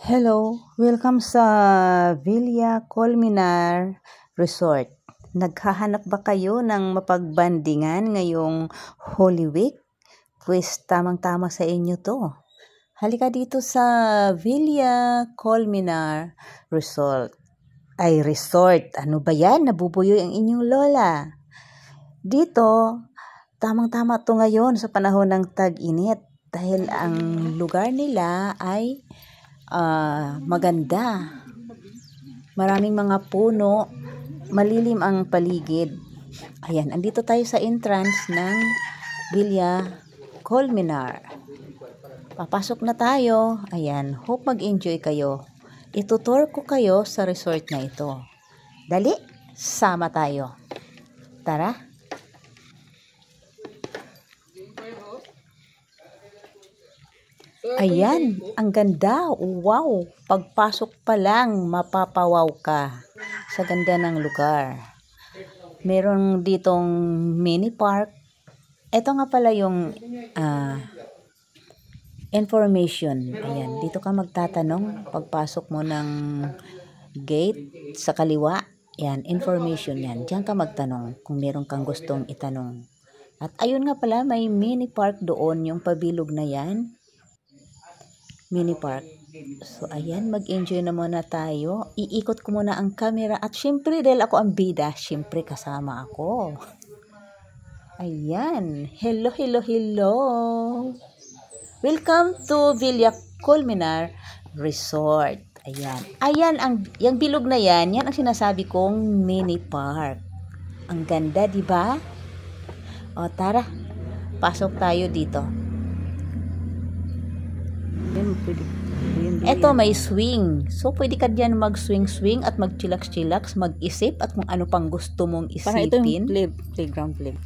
Hello, welcome sa Villa Colmenar Resort. Naghahanap ba kayo ng mapagbandingan ngayong Holy Week? Pues tamang-tama sa inyo to. Halika dito sa Villa Colmenar Resort. Resort. Ano ba yan? Nabubuyo ang inyong lola. Dito, tamang-tama to ngayon sa panahon ng tag-init dahil ang lugar nila ay maganda. Maraming mga puno, malilim ang paligid. Ayan, andito tayo sa entrance ng Villa Colmenar. Papasok na tayo. Ayan, hope mag-enjoy kayo. Itutur ko kayo sa resort na ito. Dali, sama tayo. Tara. Ayan, ang ganda. Wow, pagpasok pa lang, mapapawaw ka sa ganda ng lugar. Meron ditong mini park. Ito nga pala yung information. Ayan, dito ka magtatanong pagpasok mo ng gate sa kaliwa. Ayan, information yan. Diyan ka magtanong kung meron kang gustong itanong. At ayun nga pala, may mini park doon, yung pabilog na yan. Mini park. So, ayan, mag-enjoy na muna tayo. Iikot ko muna ang camera. At syempre, dahil ako ang bida, syempre kasama ako. Ayan. Hello, hello, hello. Welcome to Villa Colmenar Resort. Ayan. Ayan, yung bilog na yan ang sinasabi kong mini park. Ang ganda, di ba? O, tara. Pasok tayo dito. Eto may swing. So, pwede ka dyan mag-swing-swing at mag-chillax-chillax, mag-isip at kung ano pang gusto mong isipin. Parang ito yung playground play.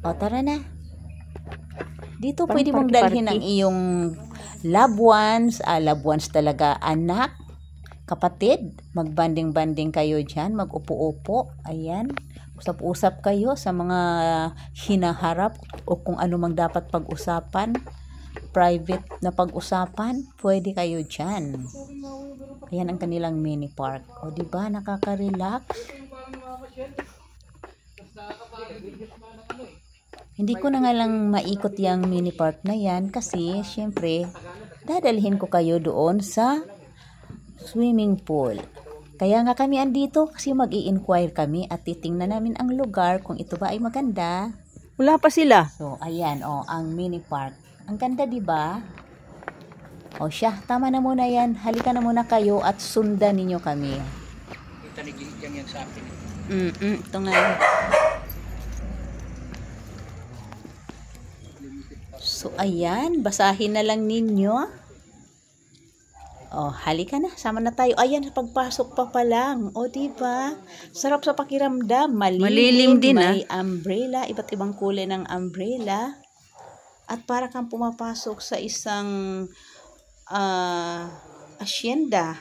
O, tara na. Dito Parang pwede mong dalhin ang iyong loved ones talaga, anak, kapatid. Magbanding-banding kayo dyan, mag-upo-upo. Ayan. Usap-usap kayo sa mga hinaharap o kung ano mang dapat pag-usapan. Private na pag-usapan, pwede kayo dyan. Ayan ang kanilang mini park. O, diba? Nakaka-relax. Hindi ko na nga lang maikot yung mini park na yan kasi, syempre, dadalhin ko kayo doon sa swimming pool. Kaya nga kami andito kasi mag-i-inquire kami at titingnan namin ang lugar kung ito ba ay maganda. Wala pa sila. So, ayan, ang mini park. Ang ganda, di ba? O siya, tama na muna yan. Halika na muna kayo at sundan ninyo kami. Ito yan sa akin. Ito nga. So, ayan. Basahin na lang ninyo. O, halika na. Sama na tayo. Ayan, pagpasok pa lang. O, di ba? Sarap sa pakiramdam. Malilim din, may umbrella. Iba't ibang kulay ng umbrella. At para kang pumapasok sa isang asyenda.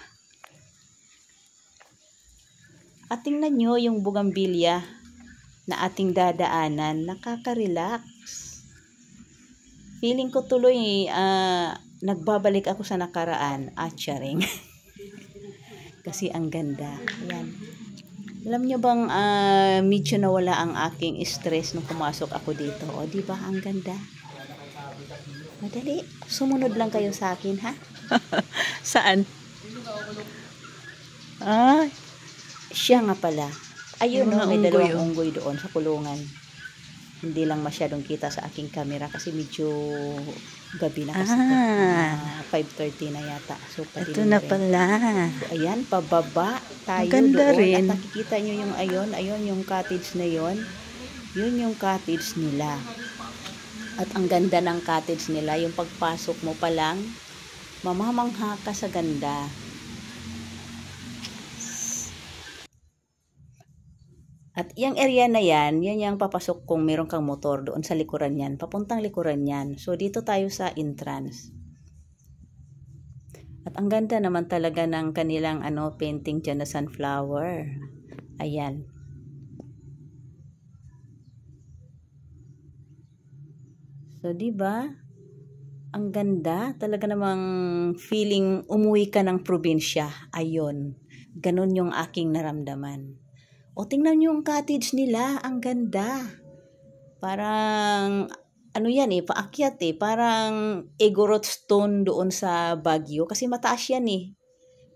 At tingnan nyo yung bugambilya na ating dadaanan. Nakaka-relax. Feeling ko tuloy nagbabalik ako sa nakaraan. Charing. Kasi ang ganda. Ayan. Alam nyo bang medyo nawala ang aking stress nung pumasok ako dito. O, diba? Ang ganda. Madali. Sumunod lang kayo sa akin, ha? Saan? Siya nga pala. Ayun, Yung mga may unggoy, dalawang unggoy doon sa kulungan. Hindi lang masyadong kita sa aking camera kasi medyo gabi na kasi. 5:30 na yata. So, Ito na pala. So, ayan, pababa tayo Ang ganda doon. rin. At nakikita nyo yung ayun yung cottage na yon. Yun yung cottage nila. At ang ganda ng cottage nila, yung pagpasok mo pa lang, mamamangha ka sa ganda. At yung area na yan yung papasok kung meron kang motor doon sa likuran yan, papuntang likuran yan. So, dito tayo sa entrance. At ang ganda naman talaga ng kanilang painting dyan na sunflower. Ayan. So, di ba? Ang ganda, talaga namang feeling umuwi ka ng probinsya. Ayun, ganun yung aking naramdaman. O tingnan nyo yung cottage nila, ang ganda. Parang, ano yan paakyat parang Igorot stone doon sa Baguio. Kasi mataas yan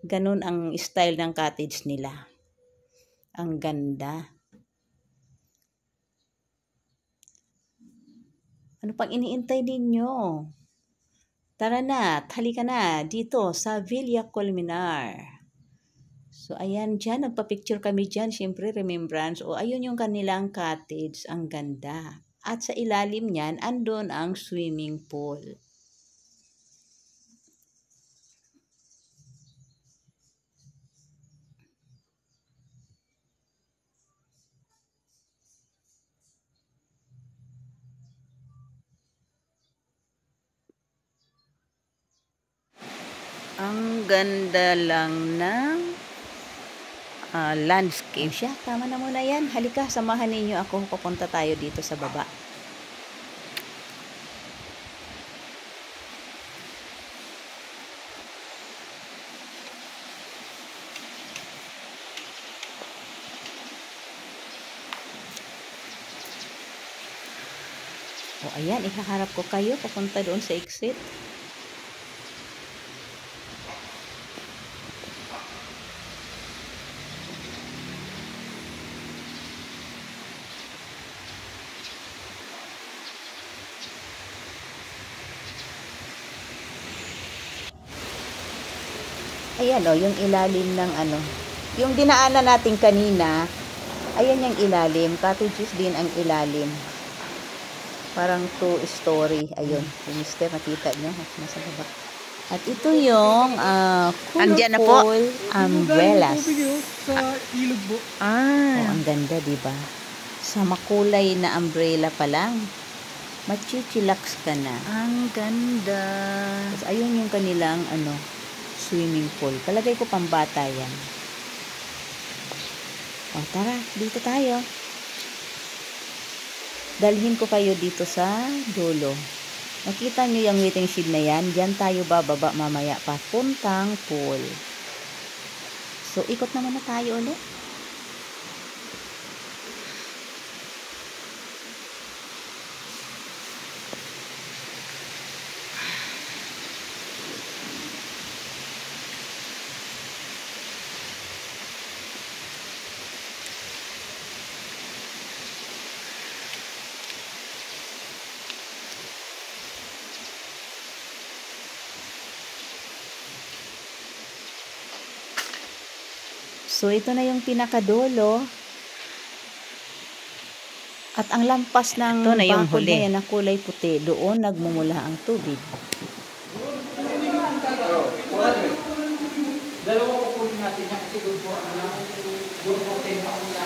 Ganun ang style ng cottage nila. Ang ganda. Ano pang iniintay ninyo? Tara na, halika na dito sa Villa Colmenar. So, ayan dyan, nagpa-picture kami dyan. Siyempre, remembrance. O, ayun yung kanilang cottage. Ang ganda. At sa ilalim niyan, andun ang swimming pool. Ang ganda lang ng landscape. Siya, tama na muna yan. Halika, samahan ninyo ako. Papunta tayo dito sa baba. O ayan, ihaharap ko kayo. Papunta doon sa exit. Ayan yung ilalim ng yung dinaanan natin kanina, ayan yung ilalim, cottages din ang ilalim. Parang 2-story, ayun, yung mister, nakita nyo, nasa baba. At ito yung colorful umbrellas. Sa ilog po. Ang ganda, diba? Sa makulay na umbrella pa lang, machichilax ka na. Ang ganda. Tapos ayun yung kanilang swimming pool. Palagay ko pambata yan. O tara, dito tayo. Dalhin ko kayo dito sa dulo. Nakita nyo yung waiting shed na yan? Diyan tayo bababa mamaya papuntang pool. So, ikot na muna tayo ulit. So, ito na yung pinakadulo. At ang lampas ng bakod na yan na kulay puti, doon nagmumula ang tubig. Dalawa ko po natin yung siguro po doon po tayo makula.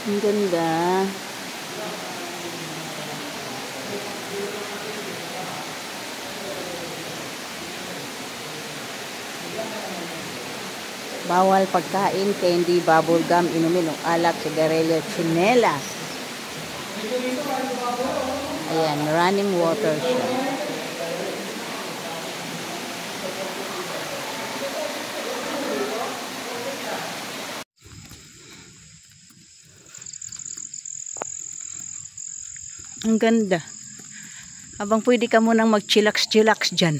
Ang ganda. Bawal pagkain, candy, bubble gum, inumin, alak, sigarilyo, tsinelas. Ayan, running water siya. Ang ganda. Habang pwede ka munang mag-chillax-chillax dyan.